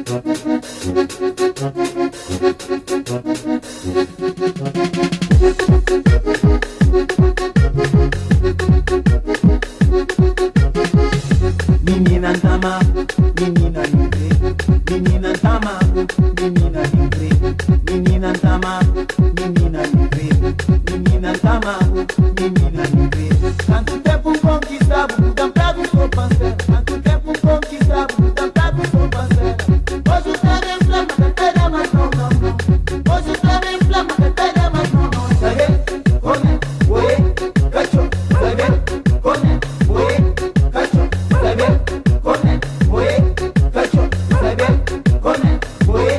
Menina tama, menina livre. Menina tama, menina livre. Menina tama, menina livre. Menina tama, menina livre. Tanto tempo conquistado, cantado sou parceiro. Tanto tempo conquistado, cantado sou parceiro. Hoje o trem em flama, canteira, mas não, não, não. Hoje o trem em flama, canteira, mas não, não. Sabe? Come, oye, cacho. Sabe? Come, oye, cacho. Sabe? Come, oye, cacho. Sabe? Come, oye,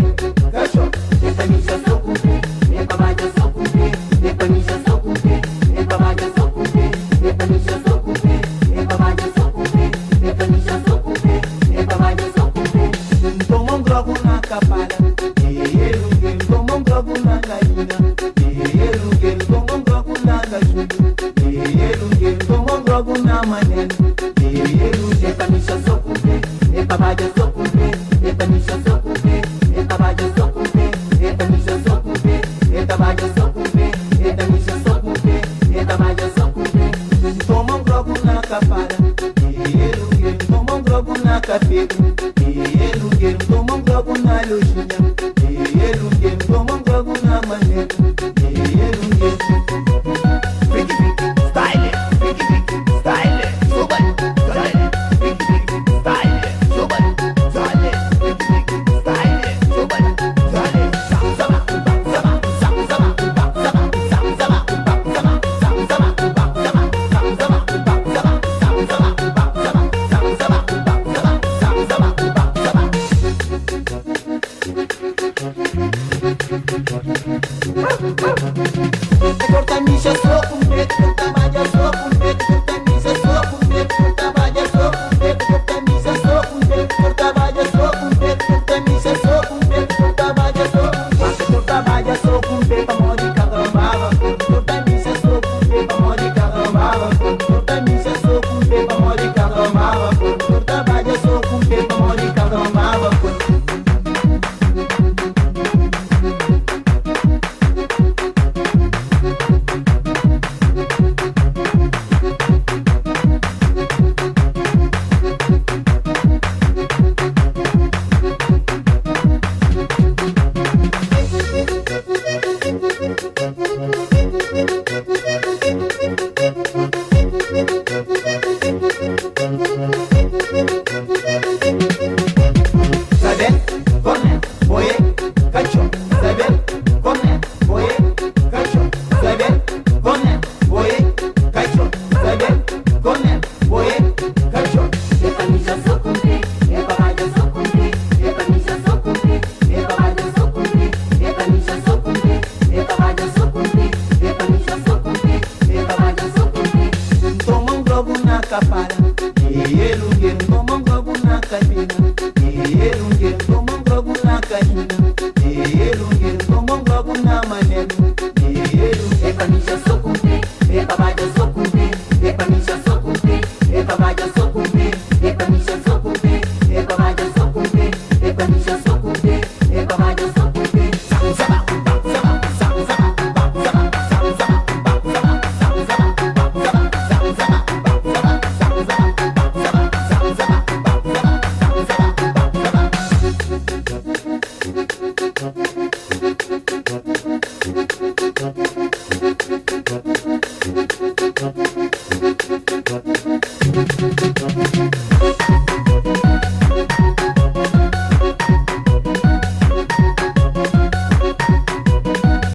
cacho. Essa missa só com pé, é pra baixo só com pé. É pra missa só com pé, é pra baixo só com pé. É pra missa só com pé, é pra baixo só com pé. É pra missa só com pé, é pra baixo só com pé. Toma um globo na capada, ele toma um globo na galinha. Ele toma um globo na gajuda. Ele toma um globo na manela. É pra missa só com pé, é pra baixo só com pé. É pra missa só com pé, é pra baixo só com pé. É pra missa só com pé, é pra baixo só com pé. É pra missa só com pé, é pra baixo só com pé. Toma um globo na capada, ele toma um globo na capeta. Ele toma um globo na lojinha. Ele toma um globo na maneta. Freaky, freaky, style, freaky, freaky, style, super, style, freaky, freaky, style, super, style, freaky, freaky, style, super, style. Sam sama, sama, sam sama, sama, sam sama, sama, sam sama, sam sama, sam sama, sam sama, sam sama, sam sama, corta missa só com medo, corta malha só com medo, corta missa só com medo, corta malha só com medo, corta missa só com medo, corta malha só com medo, corta missa só com medo, corta malha só com medo, corta malha só com medo, pra morrer carambava, corta missa só com medo, pra morrer carambava, corta missa só com medo, pra morrer carambava, corta malha só com medo, pra morrer carambava. Capada, ele toma um globo na cabina. Ele toma um globo na cabina. Ele toma um globo na manela. É pra missa só com pé, é pra baixo só com pé. É pra missa só com pé, é pra baixo só com pé. É pra missa só com pé, é pra baixo só com pé. É pra missa